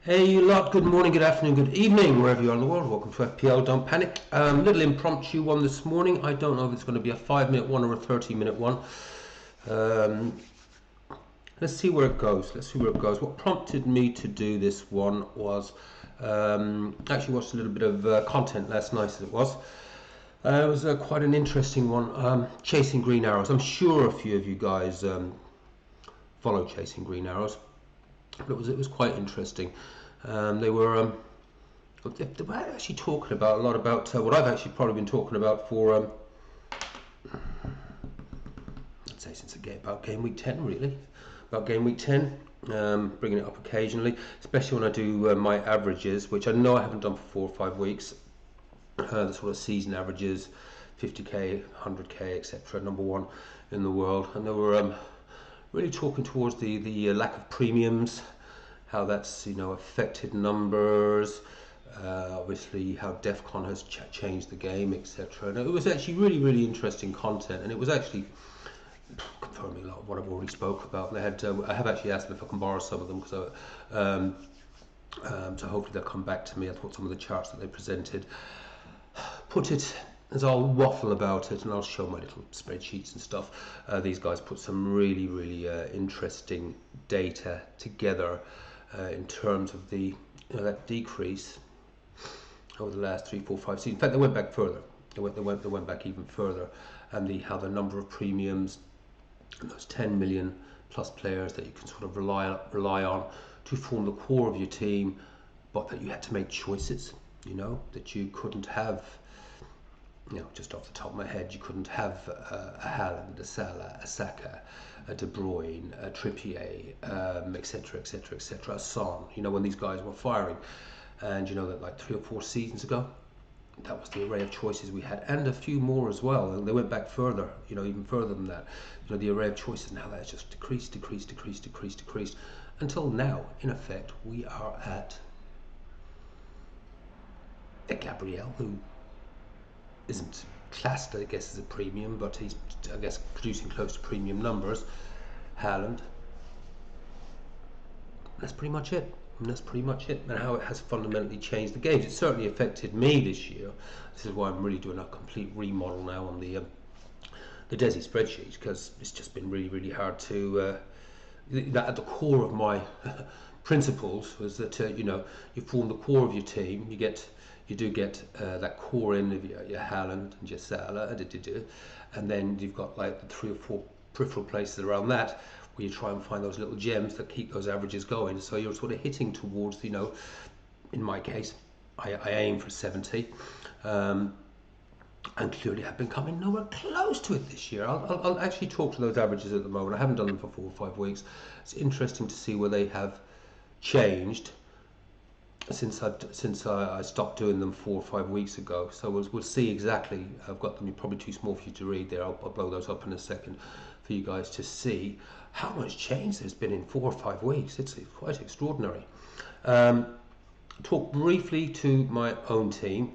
Hey you lot, good morning, good afternoon, good evening, wherever you are in the world. Welcome to FPL, don't panic. Little impromptu one this morning. I don't know if it's going to be a 5-minute one or a 30-minute one. Let's see where it goes. What prompted me to do this one was, actually watched a little bit of content last night as it was. It was quite an interesting one, Chasing Green Arrows. I'm sure a few of you guys follow Chasing Green Arrows. But it was quite interesting. They were actually talking about a lot about what I've actually probably been talking about for I'd say since about game week 10, really. About game week 10, bringing it up occasionally, especially when I do my averages, which I know I haven't done for 4 or 5 weeks. The sort of season averages, 50k, 100k, etc. Number one in the world, and they were really talking towards the lack of premiums, how that's affected numbers, obviously how DEFCON has changed the game, etc. And it was actually really interesting content, and it was actually confirming a lot of what I've already spoke about. They had I have actually asked them if I can borrow some of them, because so hopefully they'll come back to me. I thought some of the charts that they presented, put it as I'll waffle about it and I'll show my little spreadsheets and stuff. These guys put some really interesting data together in terms of the that decrease over the last 3, 4, 5 seasons. In fact, they went back further. They went back even further, and how the number of premiums, those 10 million plus players that you can sort of rely on to form the core of your team, but that you had to make choices. That you couldn't have. Just off the top of my head, you couldn't have a Haaland, a Salah, a Saka, a De Bruyne, a Trippier, etc., a Son. When these guys were firing, and that like 3 or 4 seasons ago, that was the array of choices we had, and a few more as well. And they went back further, even further than that. The array of choices now that's just decreased, until now, in effect, we are at a Gabriel who isn't classed, I guess, as a premium, but he's, I guess, producing close to premium numbers. Haaland. That's pretty much it. And how it has fundamentally changed the games. It certainly affected me this year. This is why I'm really doing a complete remodel now on the Desi spreadsheet, because it's just been really hard to. That at the core of my principles was that you form the core of your team. You do get that core in of your Haaland and your Salah, and then you've got like the 3 or 4 peripheral places around that where you try and find those little gems that keep those averages going. So you're sort of hitting towards, in my case, I aim for 70, and clearly have been coming nowhere close to it this year. I'll actually talk to those averages at the moment. I haven't done them for 4 or 5 weeks. It's interesting to see where they have changed since I stopped doing them 4 or 5 weeks ago. So we'll see exactly. I've got them probably too small for you to read there. I'll blow those up in a second for you guys to see how much change there's been in 4 or 5 weeks. It's quite extraordinary. Talk briefly to my own team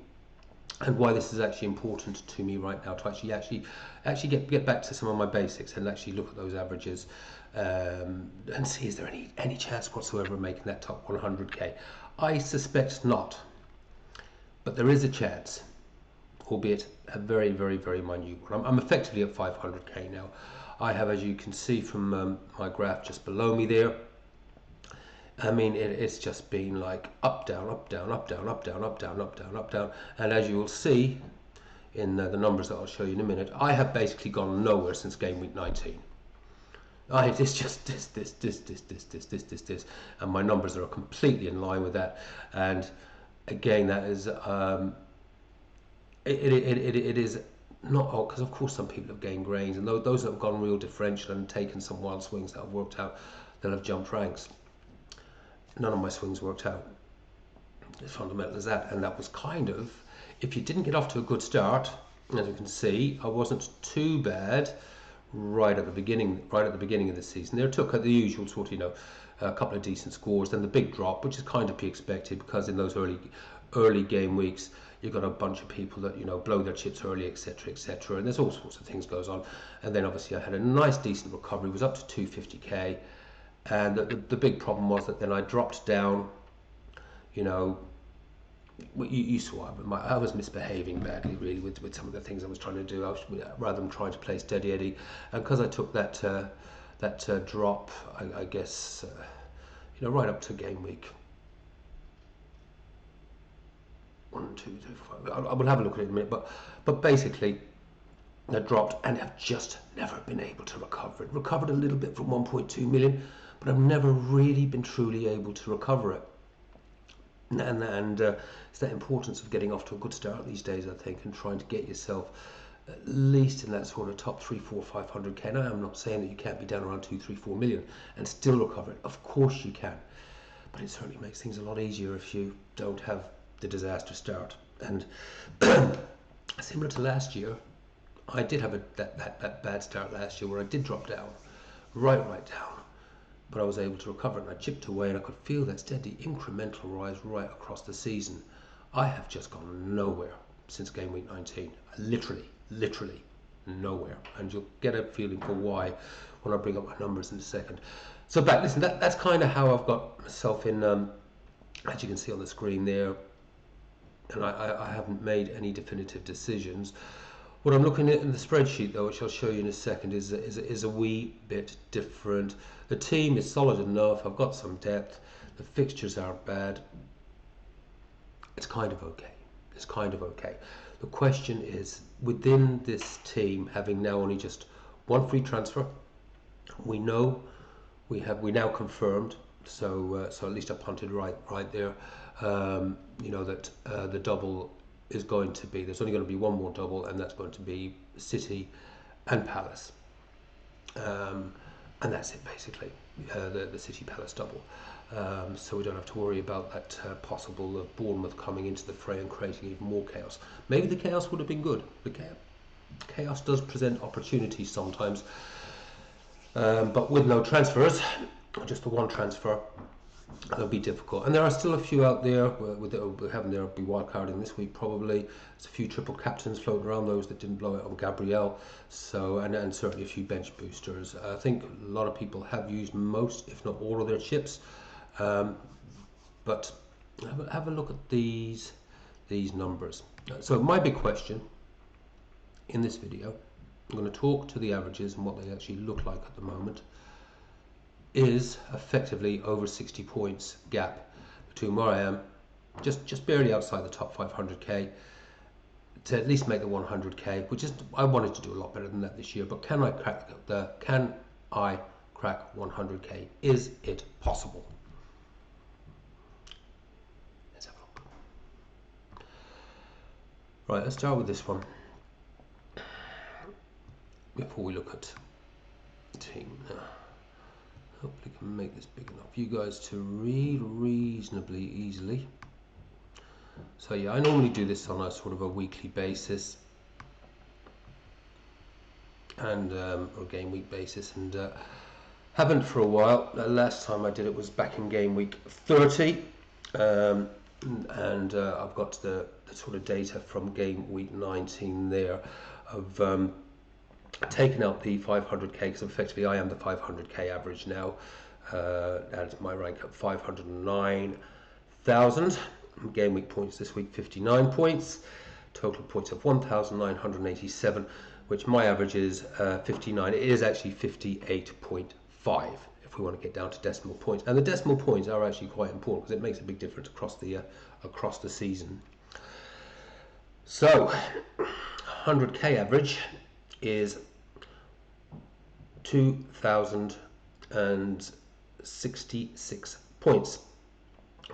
and why this is actually important to me right now, to actually get back to some of my basics and actually look at those averages and see, is there any chance whatsoever of making that top 100k? I suspect not, but there is a chance, albeit a very minute one. I'm effectively at 500k now. I have, as you can see from my graph just below me there, I mean, it's just been like up, down, and as you will see in the numbers that I'll show you in a minute, I have basically gone nowhere since game week 19. It's just this, and my numbers are completely in line with that. And again, that is it is not, because of course some people have gained grains, and those that have gone real differential and taken some wild swings that have worked out, that have jumped ranks. None of my swings worked out. As fundamental as that, and that was kind of, if you didn't get off to a good start, as you can see, I wasn't too bad right at the beginning of the season. There took the usual sort of, a couple of decent scores, then the big drop, which is kind of be expected, because in those early game weeks you've got a bunch of people that blow their chips early, etc., and there's all sorts of things goes on. And then obviously I had a nice decent recovery, was up to 250k, and the big problem was that then I dropped down you know, you saw I was misbehaving badly really with some of the things I was trying to do. Rather than trying to play steady Eddie, and because I took that drop, I guess, you know, right up to game week 1, 2, 3, 4. I will have a look at it in a minute, but basically, I dropped and have just never been able to recover it. Recovered a little bit from 1.2 million, but I've never really been truly able to recover it. And it's that importance of getting off to a good start these days, I think, and trying to get yourself at least in that sort of top 3, 4, 500k. Now, I'm not saying that you can't be down around 2, 3, 4 million and still recover it. Of course you can, but it certainly makes things a lot easier if you don't have the disaster start. And similar to last year, I did have that bad start last year where I did drop down, right down, but I was able to recover and I chipped away and I could feel that steady incremental rise right across the season. I have just gone nowhere since game week 19, literally nowhere, and you'll get a feeling for why when I bring up my numbers in a second. So listen, that's kind of how I've got myself in, as you can see on the screen there, and I haven't made any definitive decisions. What I'm looking at in the spreadsheet, though, which I'll show you in a second, is a wee bit different. The team is solid enough. I've got some depth. The fixtures aren't bad. It's kind of okay. It's kind of okay. The question is, within this team, having now only just one free transfer, we know we now confirmed. So at least I punted right there. You know that the double is going to be, there's only going to be one more double, and that's going to be City and Palace, and that's it basically, the City Palace double. So we don't have to worry about that possible of Bournemouth coming into the fray and creating even more chaos. Maybe the chaos would have been good. The chaos does present opportunities sometimes, but with no transfers, just the one transfer, it'll be difficult. And there are still a few out there with having their be wildcarding this week probably. There's a few triple captains floating around, those that didn't blow it on Gabriel. So and certainly a few bench boosters. I think a lot of people have used most, if not all, of their chips. But have a look at these numbers. So my big question in this video, I'm going to talk to the averages and what they actually look like at the moment, is effectively over 60 points gap between where I am, just barely outside the top 500k, to at least make the 100k, which is, I wanted to do a lot better than that this year, but can I crack 100k? Is it possible? Let's have a look. Right, let's start with this one before we look at the team. Hopefully I can make this big enough for you guys to read reasonably easily. So yeah, I normally do this on a sort of a weekly basis and or game week basis, and haven't for a while. Last time I did it was back in game week 30, and I've got the sort of data from game week 19 there of taken out the 500k, because effectively I am the 500k average now, and my rank at 509,000. Game week points this week 59 points, total points of 1,987, which my average is 59. It is actually 58.5 if we want to get down to decimal points, and the decimal points are actually quite important because it makes a big difference across the season. So 100k average is 2,066 points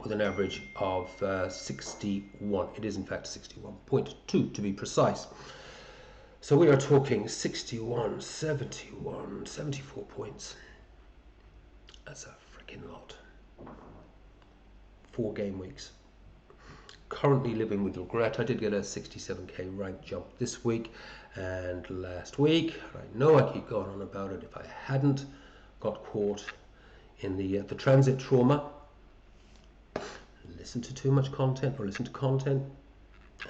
with an average of 61. It is in fact 61.2 to be precise. So we are talking 61, 71, 74 points. That's a freaking lot. 4 game weeks. Currently living with regret. I did get a 67k rank jump this week and last week. I know I keep going on about it. If I hadn't got caught in the transit trauma, listen to too much content or listen to content,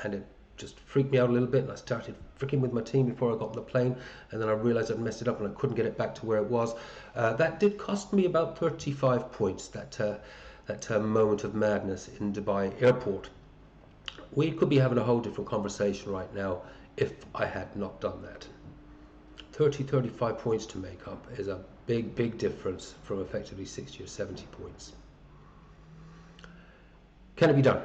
and it just freaked me out a little bit, and I started freaking with my team before I got on the plane, and then I realized I'd messed it up and I couldn't get it back to where it was. That did cost me about 35 points, that moment of madness in Dubai airport. We could be having a whole different conversation right now if I had not done that. 35 points to make up is a big difference from effectively 60 or 70 points. Can it be done?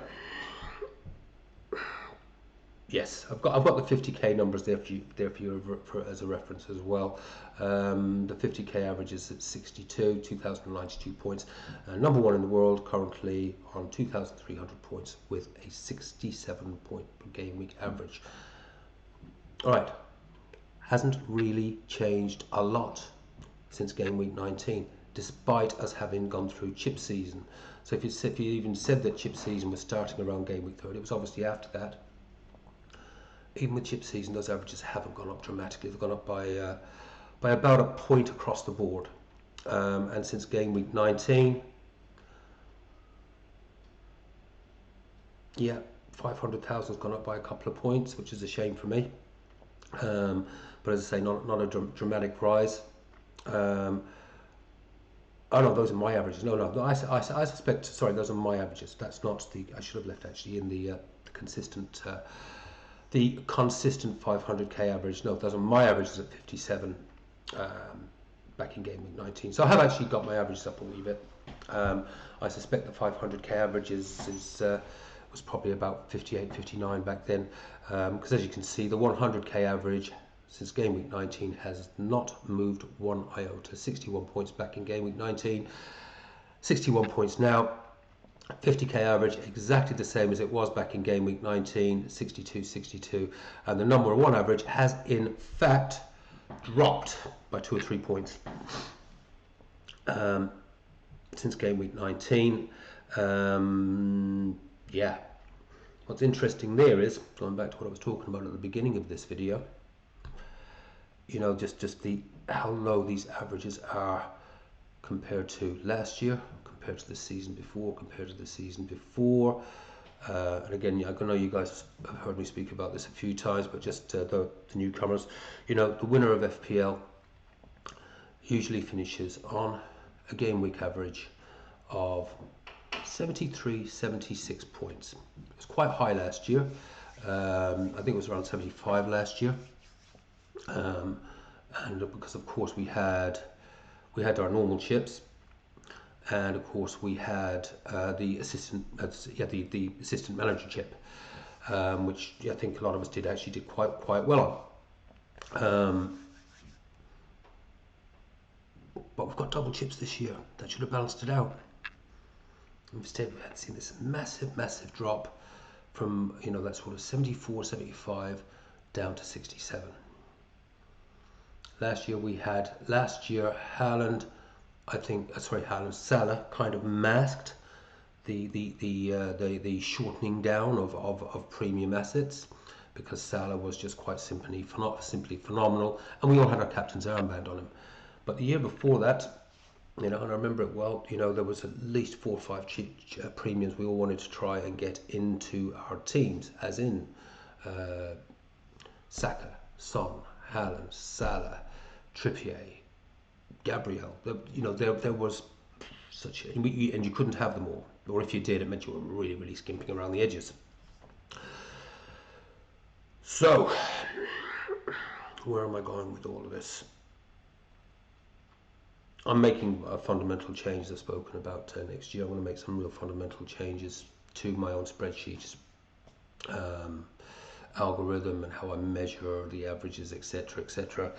Yes, I've got the 50k numbers there for you as a reference as well. The 50k average is at 62, 2,092 points. Number one in the world currently on 2,300 points with a 67 point per game week average. All right, hasn't really changed a lot since game week 19, despite us having gone through chip season. So if you even said that chip season was starting around game week 30, it was obviously after that. Even with chip season, those averages haven't gone up dramatically. They've gone up by about a point across the board. And since game week 19, yeah, 500,000 has gone up by a couple of points, which is a shame for me. But as I say, not a dramatic rise. Oh no, those are my averages. No, I suspect. Sorry, those are my averages. That's not the. I should have left actually in the consistent. The consistent 500k average. No, those are my averages at 57 back in game week 19. So I have actually got my averages up a wee bit. I suspect the 500k average was probably about 58, 59 back then. Because as you can see, the 100k average since game week 19 has not moved one iota. 61 points back in game week 19, 61 points now. 50k average exactly the same as it was back in game week 19, 62, and the number one average has in fact dropped by 2 or 3 points since game week 19. Yeah, what's interesting there is, going back to what I was talking about at the beginning of this video, you know, just how low these averages are compared to last year, compared to the season before, and again, I know you guys have heard me speak about this a few times, but just the newcomers, you know, the winner of FPL usually finishes on a game week average of 73, 76 points. It was quite high last year. I think it was around 75 last year, and because of course we had our normal chips, and of course we had the assistant manager chip, which I think a lot of us did quite well on. But we've got double chips this year. That should have balanced it out. Instead, we had seen this massive drop from, you know, that sort of 74, 75 down to 67. Last year Haaland, Salah kind of masked the shortening down of premium assets, because Salah was just quite simply phenomenal, and we all had our captain's armband on him. But the year before that, you know, and I remember it well, you know, there was at least 4 or 5 premiums we all wanted to try and get into our teams, as in Saka, Son, Haaland, Salah, Trippier, Gabriel. You know, there was such, and you couldn't have them all, or if you did, it meant you were really skimping around the edges. So, where am I going with all of this? I'm making a fundamental change I've spoken about next year. I want to make some real fundamental changes to my own spreadsheet algorithm and how I measure the averages, etc.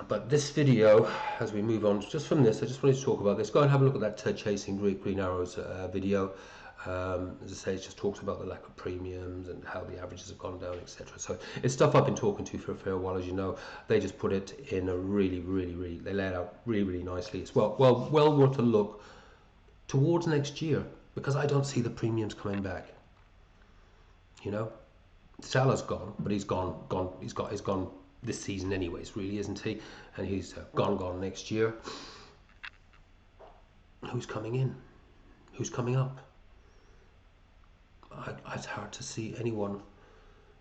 But this video, as we move on just from this, I just wanted to talk about this. Go and have a look at that chasing green arrows video. As I say, it just talks about the lack of premiums and how the averages have gone down, etc. So it's stuff I've been talking to for a fair while, as you know. They just put it in a really, they lay it out really nicely. It's well worth a look towards next year, because I don't see the premiums coming back. You know, Salah's gone, but he's gone this season anyways, really, isn't he? And he's gone next year. Who's coming in? Who's coming up? It's hard to see anyone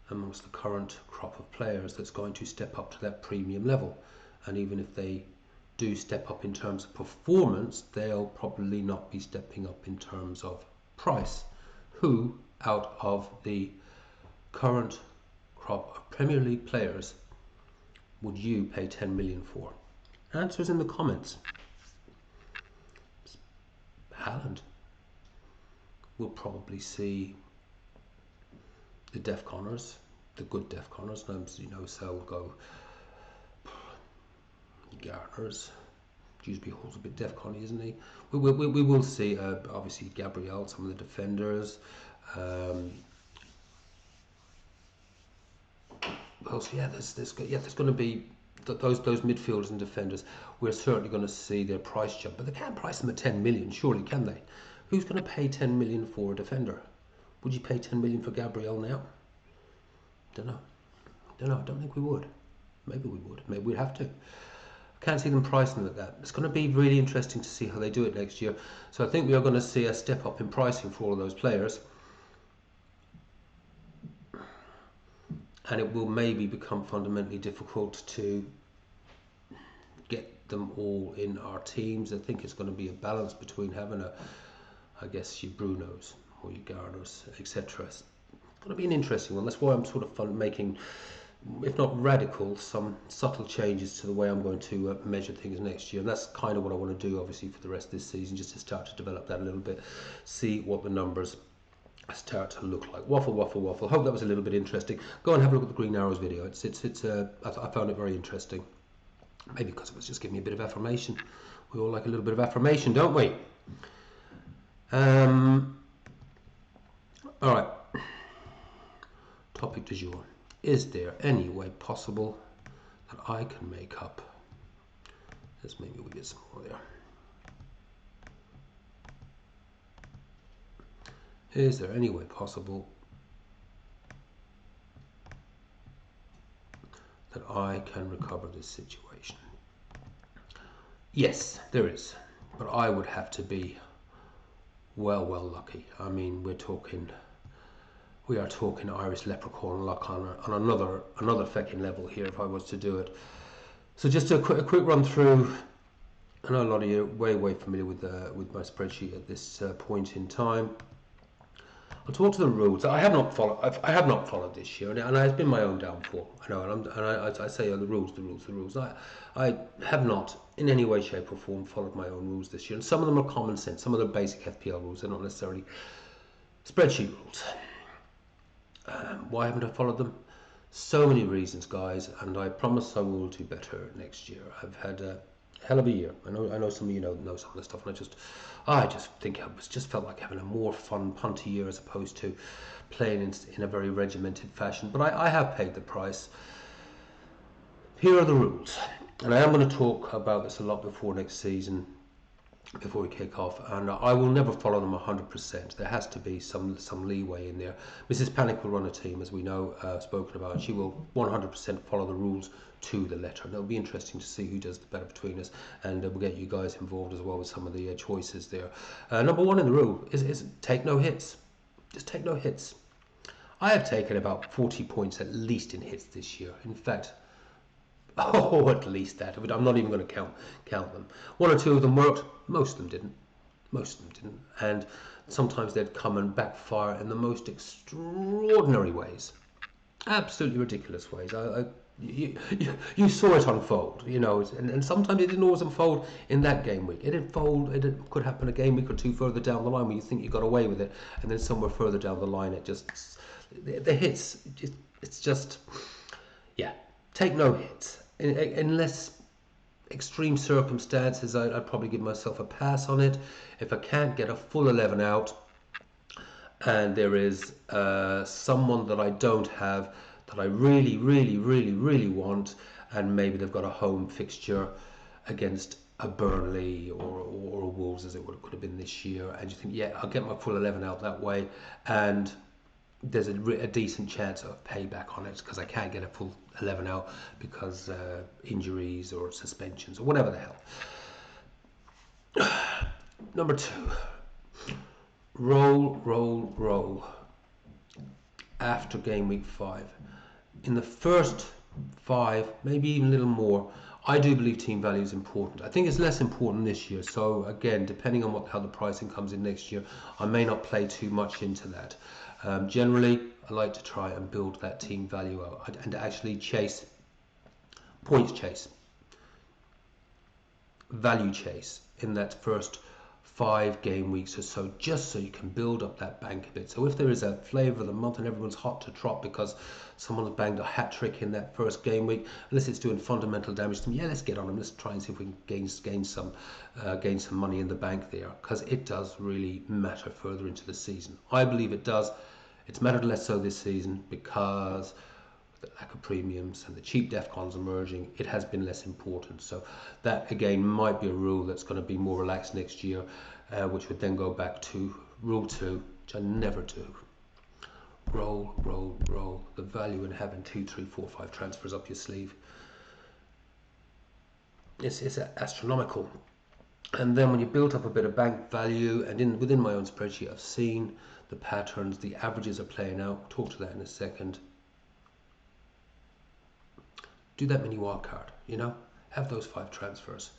amongst the current crop of players that's going to step up to that premium level. And even if they do step up in terms of performance, they'll probably not be stepping up in terms of price. Who out of the current crop of Premier League players would you pay 10 million for? Answers in the comments. Haaland. We'll probably see the Def Connors, the good Def Connors. You know, so we'll go Garner's. Dewsbury Hall's a bit Def Conny, isn't he? We will see obviously Gabriel, some of the defenders. Well, so yeah, there's going to be those midfielders and defenders. We're certainly going to see their price jump, but they can't price them at 10 million, surely, can they? Who's going to pay 10 million for a defender? Would you pay 10 million for Gabriel now? Don't know. I don't think we would. Maybe we would. Maybe we'd have to. I can't see them pricing them at that. It's going to be really interesting to see how they do it next year. So I think we are going to see a step up in pricing for all of those players. And it will maybe become fundamentally difficult to get them all in our teams. I think it's going to be a balance between having I guess your Brunos or your Garners, etc. It's going to be an interesting one. That's why I'm sort of making, if not radical, some subtle changes to the way I'm going to measure things next year. And that's kind of what I want to do, obviously, for the rest of this season, just to start to develop that a little bit, see what the numbers start to look like. Waffle. Hope that was a little bit interesting. Go and have a look at the Green Arrows video. I found it very interesting. Maybe because it was just giving me a bit of affirmation. We all like a little bit of affirmation, don't we? All right. Topic du jour. Is there any way possible that I can make up? Let's maybe we get some more there. Is there any way possible that I can recover this situation? Yes, there is, but I would have to be well lucky. I mean, we are talking Irish leprechaun luck on another fucking level here if I was to do it. So just a quick run through. I know a lot of you are way familiar with my spreadsheet at this point in time. I'll talk to the rules. I have not followed this year, and it has been my own downfall. I know, and I say the rules. I have not, in any way, shape, or form, followed my own rules this year. And some of them are common sense. Some of them are basic FPL rules. They're not necessarily spreadsheet rules. Why haven't I followed them? So many reasons, guys, and I promise I will do better next year. I've had a hell of a year. I know some of you know some of this stuff, and I just think just felt like having a more fun, punty year as opposed to playing in a very regimented fashion. But I have paid the price. Here are the rules, and I am going to talk about this a lot before next season, before we kick off, and I will never follow them 100%. There has to be some leeway in there. Mrs. Panic will run a team, as we know, spoken about. She will 100% follow the rules to the letter, and it'll be interesting to see who does the better between us, and we'll get you guys involved as well with some of the choices there. Number one in the rule is take no hits. Just take no hits. I have taken about 40 points at least in hits this year. In fact, at least that. I'm not even going to count them. One or two of them worked. Most of them didn't. And sometimes they'd come and backfire in the most extraordinary ways. Absolutely ridiculous ways. You saw it unfold, you know, and sometimes it didn't always unfold in that game week. It could happen a game week or two further down the line where you think you got away with it, and then somewhere further down the line the hits, it's just, yeah, take no hits. Unless extreme circumstances, I'd probably give myself a pass on it. If I can't get a full 11 out, and there is someone that I don't have that I really want, and maybe they've got a home fixture against a Burnley or a Wolves, as it could have been this year, and you think, yeah, I'll get my full 11 out that way, and there's a decent chance of payback on it because I can't get a full 11 out because injuries or suspensions or whatever the hell. Number two, roll after game week 5. In the first 5, maybe even a little more, I do believe team value is important. I think it's less important this year. So again, depending on how the pricing comes in next year, I may not play too much into that. Generally, I like to try and build that team value out and actually chase, points chase, value chase in that first 5 game weeks or so, just so you can build up that bank a bit. So if there is a flavour of the month and everyone's hot to trot because someone's banged a hat trick in that first game week, unless it's doing fundamental damage to them, yeah, let's get on them. Let's try and see if we can gain some money in the bank there, because it does really matter further into the season. I believe it does. It's mattered less so this season because the lack of premiums and the cheap DEFCONs emerging, it has been less important. So that again might be a rule that's going to be more relaxed next year, which would then go back to rule 2, which I never do. Roll, roll, roll. The value in having 2, 3, 4, 5 transfers up your sleeve. It's astronomical. And then when you build up a bit of bank value, and within my own spreadsheet, I've seen the patterns, the averages are playing out. We'll talk to that in a second. Do that mini wildcard, you know, have those 5 transfers,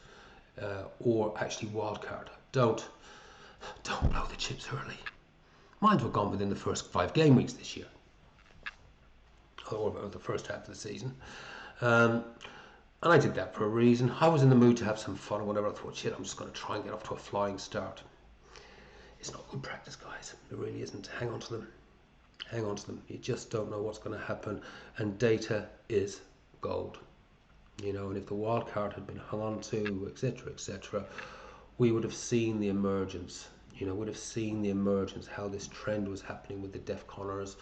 or actually wildcard. Don't blow the chips early. Mine were gone within the first 5 game weeks this year, or the first half of the season, and I did that for a reason. I was in the mood to have some fun or whatever. I thought, shit, I'm just going to try and get off to a flying start. It's not good practice, guys. It really isn't. Hang on to them. Hang on to them. You just don't know what's going to happen, and data is gold, you know. And if the wild card had been hung on to, etc., we would have seen the emergence, you know, would have seen the emergence, how this trend was happening with the DEFCONers,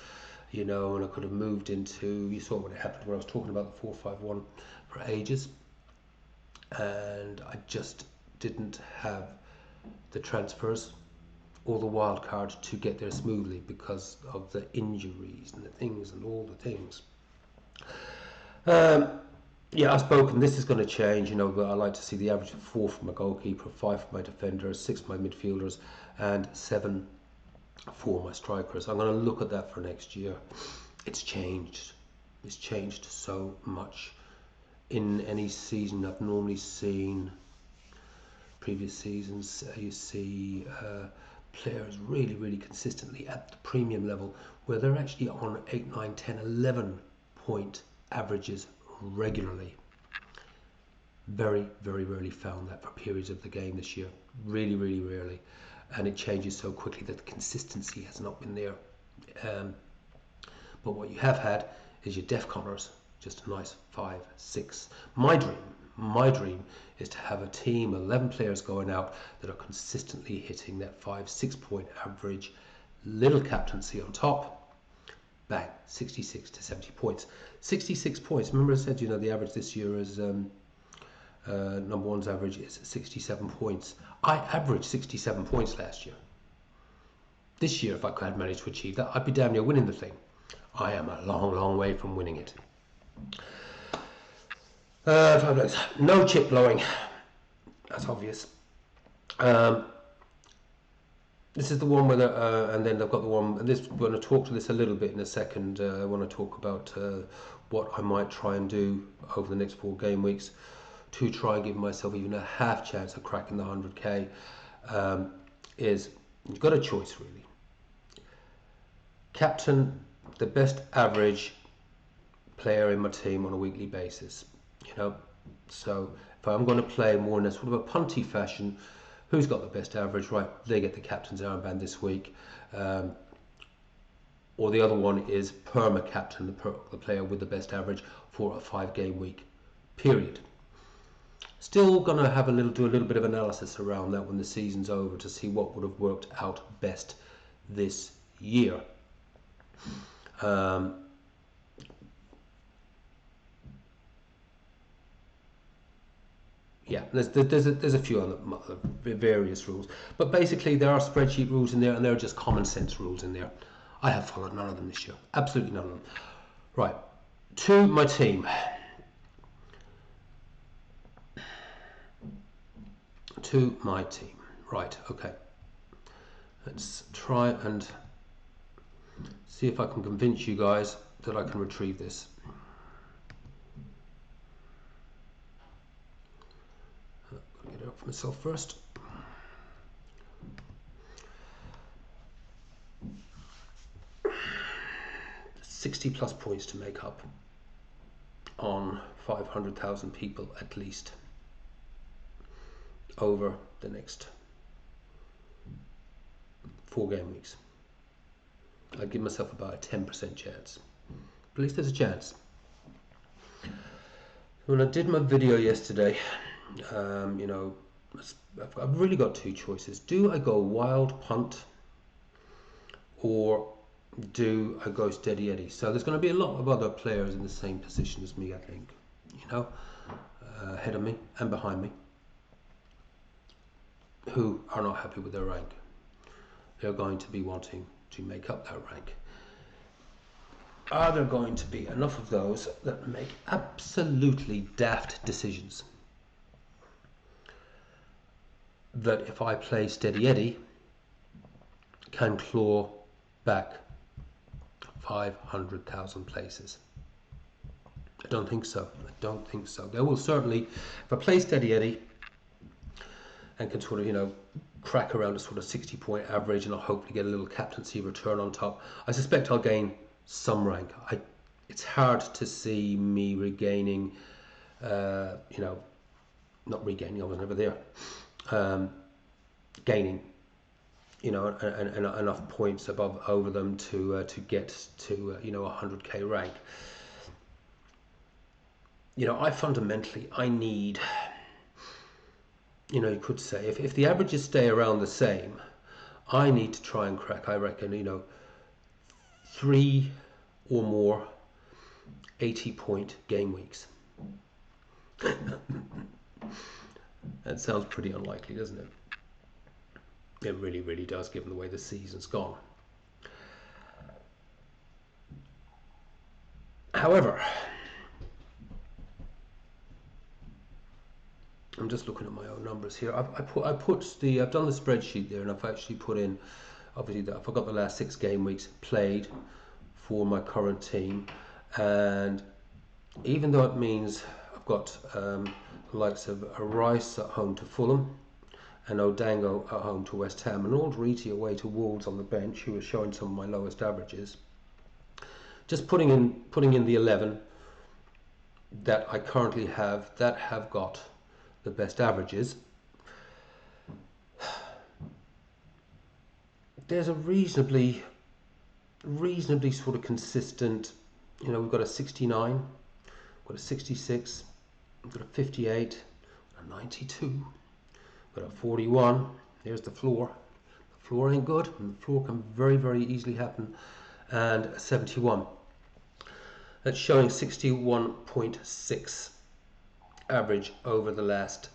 you know. And I could have moved into, you saw what happened when I was talking about the 4-5-1 for ages, and I just didn't have the transfers or the wild card to get there smoothly because of the injuries and the things and all the things. Yeah, I've spoken. This is going to change, you know, but I like to see the average of 4 for my goalkeeper, 5 for my defenders, 6 for my midfielders, and 7 for my strikers. I'm going to look at that for next year. It's changed. It's changed so much. In any season I've normally seen, previous seasons, you see players really consistently at the premium level where they're actually on 8, 9, 10, 11 point averages regularly. Very rarely found that for periods of the game this year. Really rarely. And it changes so quickly that the consistency has not been there. But what you have had is your DEFCONers, just a nice 5, 6. My dream is to have a team, 11 players going out that are consistently hitting that 5, 6 point average, little captaincy on top. Bang, 66 to 70 points. 66 points. Remember I said, you know, the average this year is number one's average is 67 points. I averaged 67 points last year. This year, if I had managed to achieve that, I'd be damn near winning the thing. I am a long way from winning it. 5 legs. No chip blowing. That's obvious. This is the one where, and then I've got the one, and this, we're going to talk to this a little bit in a second. I want to talk about what I might try and do over the next 4 game weeks to try and give myself even a half chance of cracking the 100k. Is you've got a choice really. Captain the best average player in my team on a weekly basis, you know. So if I'm going to play more in a sort of a punty fashion, who's got the best average? Right, they get the captain's armband this week. Or the other one is perma captain, the player with the best average for a 5 game week period. Still going to have do a little bit of analysis around that when the season's over to see what would have worked out best this year. Yeah, there's a few other various rules, but basically there are spreadsheet rules in there, and there are just common sense rules in there. I have followed none of them this year, absolutely none of them. Right, to my team. To my team. Right, okay. Let's try and see if I can convince you guys that I can retrieve this. for myself first. 60+ points to make up on 500,000 people at least over the next 4 game weeks. I'd give myself about a 10% chance. At least there's a chance. When I did my video yesterday, you know, I've really got 2 choices. Do I go wild punt, or do I go steady Eddie? So there's going to be a lot of other players in the same position as me, I think, you know, ahead of me and behind me, who are not happy with their rank. They're going to be wanting to make up that rank. Are there going to be enough of those that make absolutely daft decisions that if I play steady Eddie can claw back 500,000 places? I don't think so. I don't think so. There will certainly, if I play steady Eddie and can sort of, you know, crack around a sort of 60-point average, and I'll hopefully get a little captaincy return on top, I suspect I'll gain some rank. It's hard to see me regaining, you know, not regaining, I was never there, gaining, you know, enough points over them to get to you know, 100k rank. You know, I need, you know, you could say if the averages stay around the same, I need to try and crack, I reckon, you know, 3 or more 80-point game weeks. That sounds pretty unlikely, doesn't it? It really, really does, given the way the season's gone. However, I'm just looking at my own numbers here. I've done the spreadsheet there, and I've actually put in, obviously, that I forgot the last 6 game weeks played for my current team, and even though it means I've got the likes of a Rice at home to Fulham and O'Dango at home to West Ham, and Aldrete away to Wolves on the bench, who are showing some of my lowest averages, just putting in the 11 that I currently have that have got the best averages, there's a reasonably sort of consistent, you know, we've got a 69, we've got a 66, we've got a 58, a 92, we've got a 41, there's the floor. The floor ain't good, and the floor can very, very easily happen, and a 71. That's showing 61.6 average over the last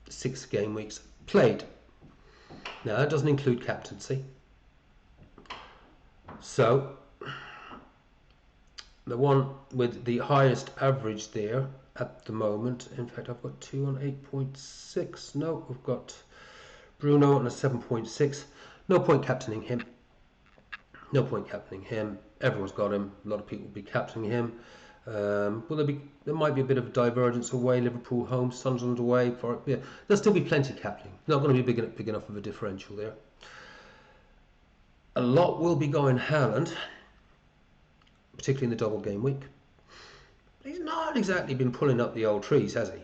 6 game weeks played. Now that doesn't include captaincy. So the one with the highest average there at the moment, in fact I've got 2 on 8.6. No, we've got Bruno on a 7.6. No point captaining him. No point captaining him. Everyone's got him. A lot of people will be captaining him. Well, there might be a bit of a divergence away. Liverpool home, Sunderland away. Yeah, there'll still be plenty captaining. Not going to be big enough of a differential there. A lot will be going Haaland, particularly in the double game week. He's not exactly been pulling up the old trees, has he?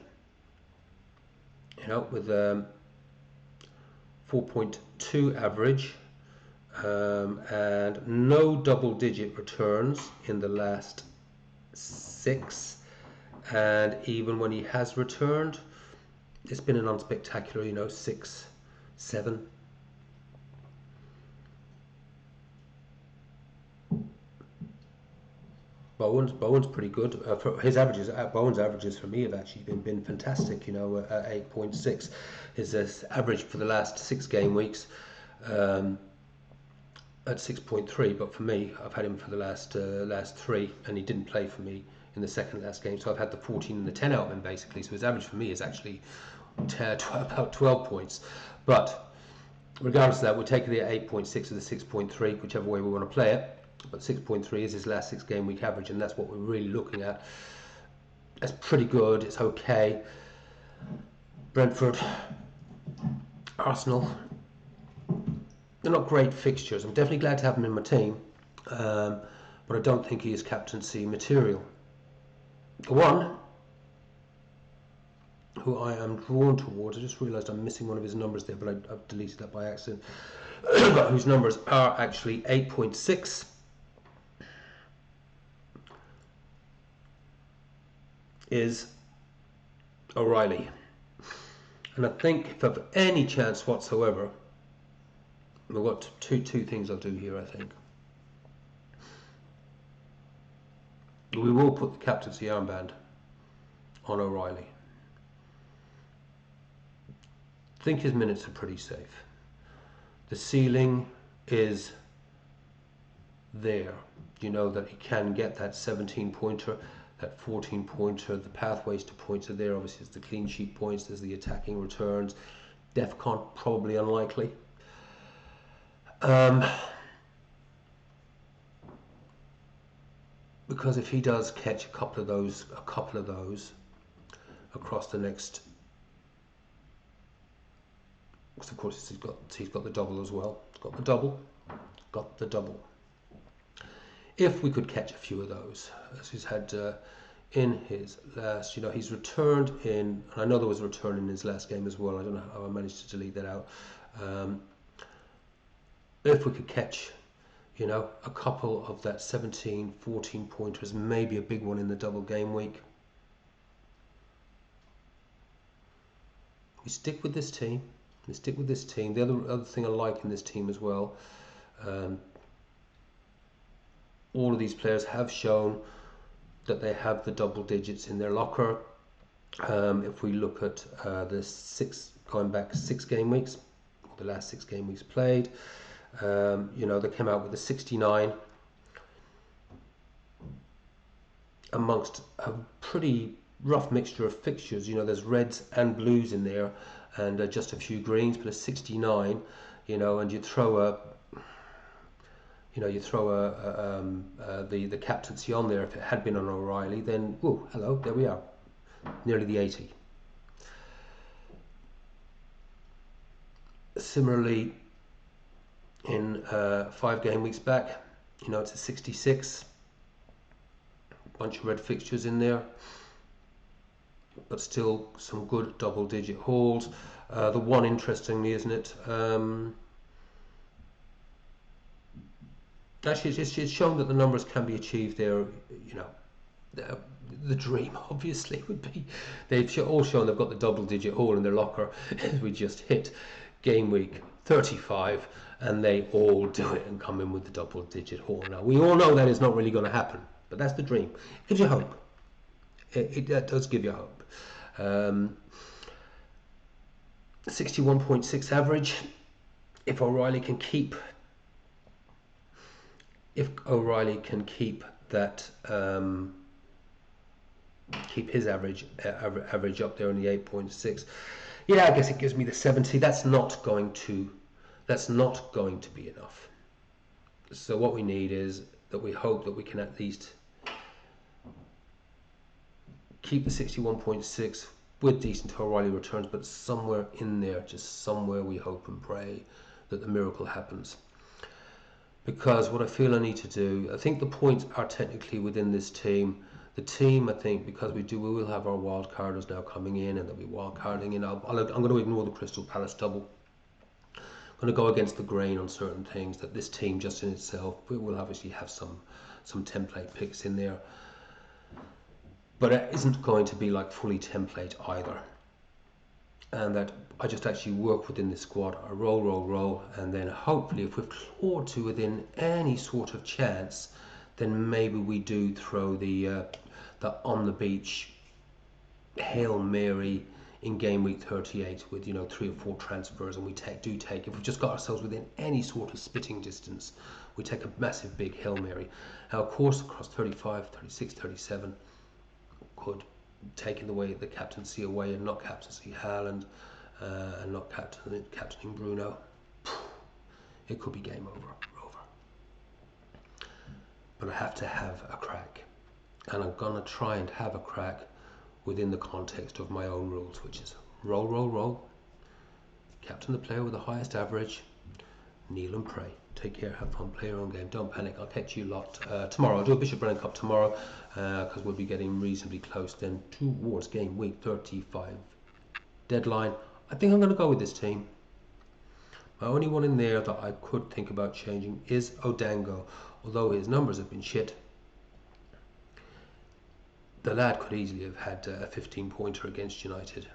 You know, with 4.2 average and no double-digit returns in the last 6, and even when he has returned, it's been an unspectacular, you know, 6, 7. Bowen's pretty good. For his averages, Bowen's averages for me have actually been fantastic. You know, at 8.6, his average for the last 6 game weeks at 6.3. But for me, I've had him for the last 3, and he didn't play for me in the second last game. So I've had the 14 and the 10 out of him basically. So his average for me is actually about 12 points. But regardless of that, we're taking the 8.6 or the 6.3, whichever way we want to play it. But 6.3 is his last 6 game week average, and that's what we're really looking at. That's pretty good. It's okay. Brentford, Arsenal, they're not great fixtures. I'm definitely glad to have him in my team, but I don't think he is captaincy material. The one who I am drawn towards, I just realised I'm missing one of his numbers there, but I've deleted that by accident, but whose numbers are actually 8.6, is O'Reilly. And I think if I've any chance whatsoever, we've got two things I'll do here, I think. We will put the captaincy armband on O'Reilly. I think his minutes are pretty safe. The ceiling is there. You know that he can get that 17-pointer, that 14-pointer. The pathways to points are there. Obviously, it's the clean sheet points. There's the attacking returns. DEFCON, probably unlikely. Because if he does catch a couple of those across the next, because of course he's got the double as well. Got the double. If we could catch a few of those, as he's had in his last, he's returned in, and I know there was a return in his last game as well. I don't know how I managed to delete that out. If we could catch, a couple of that 17, 14 pointers, maybe a big one in the double game week. We stick with this team. The other thing I like in this team as well, all of these players have shown that they have the double digits in their locker. If we look at going back 6 game weeks, the last 6 game weeks played, they came out with a 69 amongst a pretty rough mixture of fixtures. There's reds and blues in there, and just a few greens, but a 69. And you throw the captaincy on there. If it had been on O'Reilly, then hello, there we are, nearly the 80. Similarly, in 5 game weeks back, it's a 66. Bunch of red fixtures in there, but still some good double-digit hauls. The one, interestingly, isn't it? Actually, it's shown that the numbers can be achieved there. The dream obviously would be they've all shown they've got the double-digit haul in their locker. We just hit game week 35, and they all do it and come in with the double-digit haul. Now we all know that is not really going to happen, but that's the dream. It gives you hope. It does give you hope. 61.6 average. If O'Reilly can keep that, keep his average up there in the 8.6, yeah, I guess it gives me the 70. That's not going to be enough. So what we need is that we hope that we can at least keep the 61.6 with decent O'Reilly returns, but somewhere in there, just somewhere, we hope and pray that the miracle happens. Because what I feel I need to do, I think the points are technically within this team. The team, I think, because we will have our wild carders now coming in, and they'll be wild carding in. I'm going to ignore the Crystal Palace double. I'm going to go against the grain on certain things. That this team, just in itself, we will obviously have some template picks in there, but it isn't going to be like fully template either. And that I just actually work within the squad. I roll, and then hopefully, if we've clawed to within any sort of chance, then maybe we do throw the on the beach Hail Mary in game week 38 with 3 or 4 transfers, and we take if we've just got ourselves within any sort of spitting distance, we take a massive big Hail Mary. Now of course across 35, 36, 37 could taking the captaincy away and not captaincy Haaland and not captaining Bruno, it could be game over. But I have to have a crack, and I'm gonna try and have a crack within the context of my own rules, which is roll, Captain the player with the highest average. Kneel and pray. Take care, have fun, play your own game, don't panic. I'll catch you lot tomorrow. I'll do a Bishop Brennan Cup tomorrow because we'll be getting reasonably close then towards game week 35 deadline. I think I'm going to go with this team. My only one in there that I could think about changing is Odango. Although his numbers have been shit, the lad could easily have had a 15-pointer against United.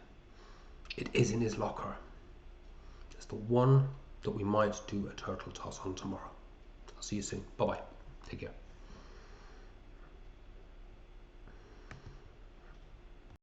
It is in his locker. It's the one that we might do a turtle toss on tomorrow. I'll see you soon. Bye bye. Take care.